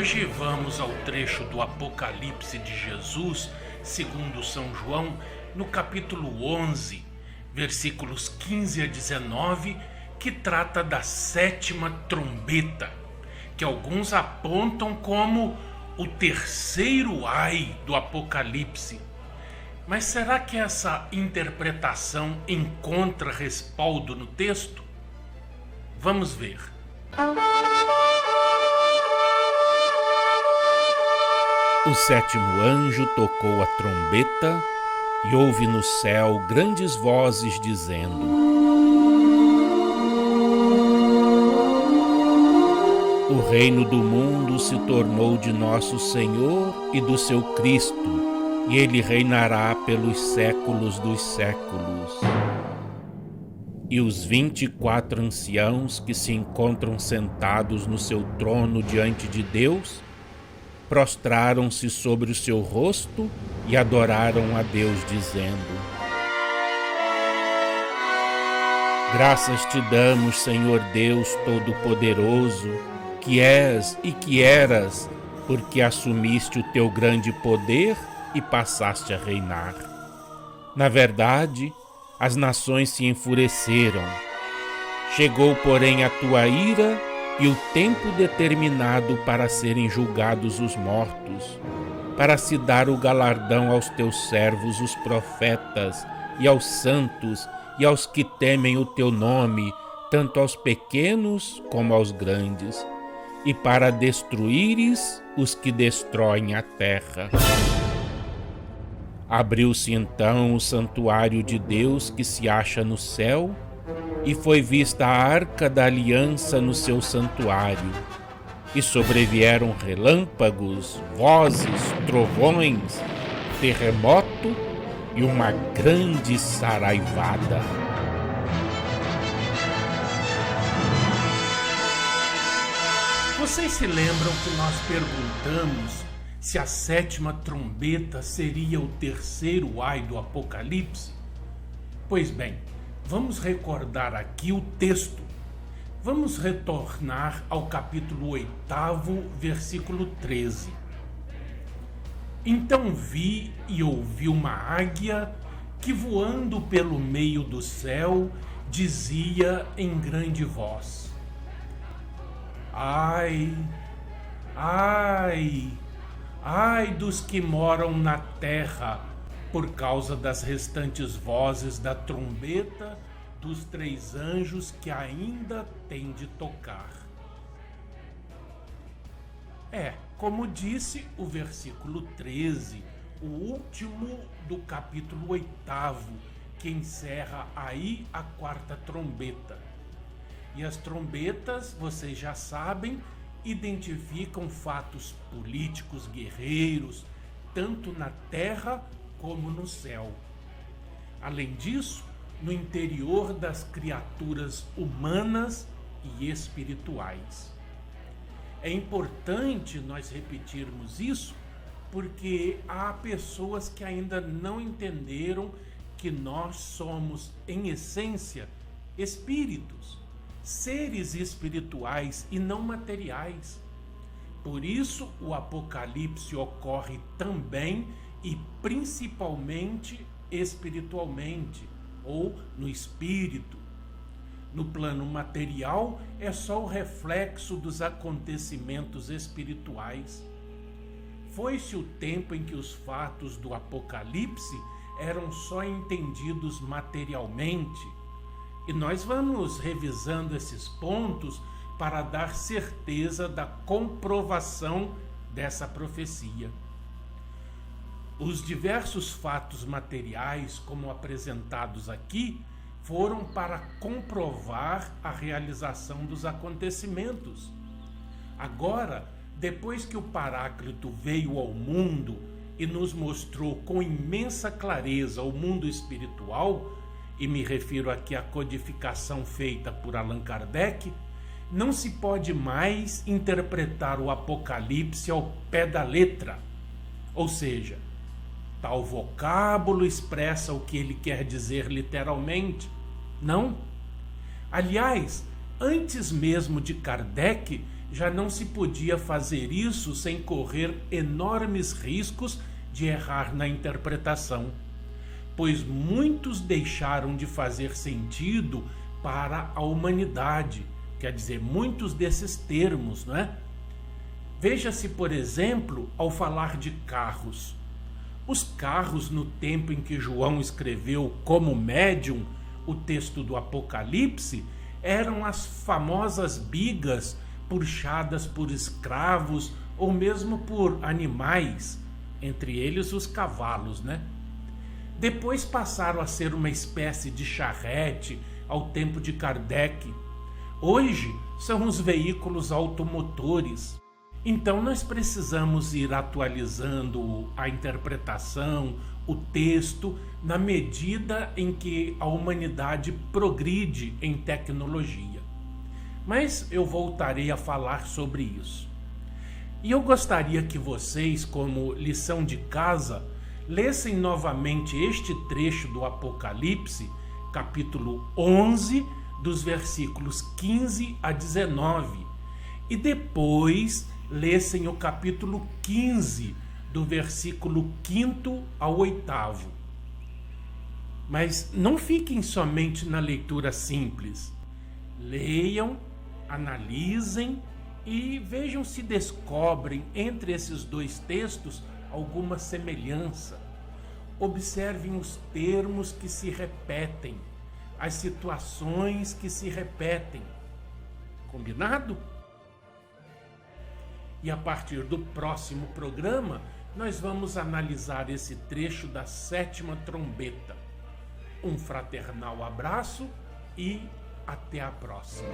Hoje vamos ao trecho do Apocalipse de Jesus, segundo São João, no capítulo 11, versículos 15 a 19, que trata da sétima trombeta, que alguns apontam como o terceiro ai do Apocalipse. Mas será que essa interpretação encontra respaldo no texto? Vamos ver. O sétimo anjo tocou a trombeta e houve no céu grandes vozes dizendo: O reino do mundo se tornou de nosso Senhor e do seu Cristo, e ele reinará pelos séculos dos séculos. E os 24 anciãos que se encontram sentados no seu trono diante de Deus prostraram-se sobre o seu rosto e adoraram a Deus, dizendo: Graças te damos, Senhor Deus Todo-Poderoso, que és e que eras, porque assumiste o teu grande poder e passaste a reinar. Na verdade, as nações se enfureceram. Chegou, porém, a tua ira e o tempo determinado para serem julgados os mortos, para se dar o galardão aos teus servos, os profetas, e aos santos, e aos que temem o teu nome, tanto aos pequenos como aos grandes, e para destruíres os que destroem a terra. Abriu-se então o santuário de Deus que se acha no céu, e foi vista a arca da aliança no seu santuário, e sobrevieram relâmpagos, vozes, trovões, terremoto e uma grande saraivada. Vocês se lembram que nós perguntamos se a sétima trombeta seria o terceiro ai do Apocalipse? Pois bem, vamos recordar aqui o texto. Vamos retornar ao capítulo 8, versículo 13. Então vi e ouvi uma águia que, voando pelo meio do céu, dizia em grande voz: Ai, ai, ai dos que moram na terra, por causa das restantes vozes da trombeta dos 3 anjos que ainda têm de tocar. Como disse o versículo 13, o último do capítulo 8, que encerra aí a 4ª trombeta. E as trombetas, vocês já sabem, identificam fatos políticos guerreiros, tanto na terra como no céu. Além disso, no interior das criaturas humanas e espirituais. É importante nós repetirmos isso, porque há pessoas que ainda não entenderam que nós somos, em essência, espíritos, seres espirituais e não materiais. Por isso, o Apocalipse ocorre também e principalmente espiritualmente, ou no espírito. No plano material, é só o reflexo dos acontecimentos espirituais. Foi-se o tempo em que os fatos do Apocalipse eram só entendidos materialmente, e nós vamos revisando esses pontos para dar certeza da comprovação dessa profecia. Os diversos fatos materiais, como apresentados aqui, foram para comprovar a realização dos acontecimentos. Agora, depois que o Paráclito veio ao mundo e nos mostrou com imensa clareza o mundo espiritual, e me refiro aqui à codificação feita por Allan Kardec, não se pode mais interpretar o Apocalipse ao pé da letra. Ou seja, tal vocábulo expressa o que ele quer dizer literalmente. Não. Aliás, antes mesmo de Kardec, já não se podia fazer isso sem correr enormes riscos de errar na interpretação, pois muitos deixaram de fazer sentido para a humanidade, quer dizer, muitos desses termos, não é? Veja-se, por exemplo, ao falar de carros. Os carros, no tempo em que João escreveu como médium o texto do Apocalipse, eram as famosas bigas puxadas por escravos ou mesmo por animais, entre eles os cavalos, né? Depois passaram a ser uma espécie de charrete ao tempo de Kardec. Hoje são os veículos automotores. Então nós precisamos ir atualizando a interpretação, o texto, na medida em que a humanidade progride em tecnologia. Mas eu voltarei a falar sobre isso. E eu gostaria que vocês, como lição de casa, lessem novamente este trecho do Apocalipse, capítulo 11, dos versículos 15 a 19, e depois lessem o capítulo 15, do versículo 5º ao 8º. Mas não fiquem somente na leitura simples. Leiam, analisem e vejam se descobrem entre esses dois textos alguma semelhança. Observem os termos que se repetem, as situações que se repetem. Combinado? E a partir do próximo programa, nós vamos analisar esse trecho da 7ª trombeta. Um fraternal abraço e até a próxima.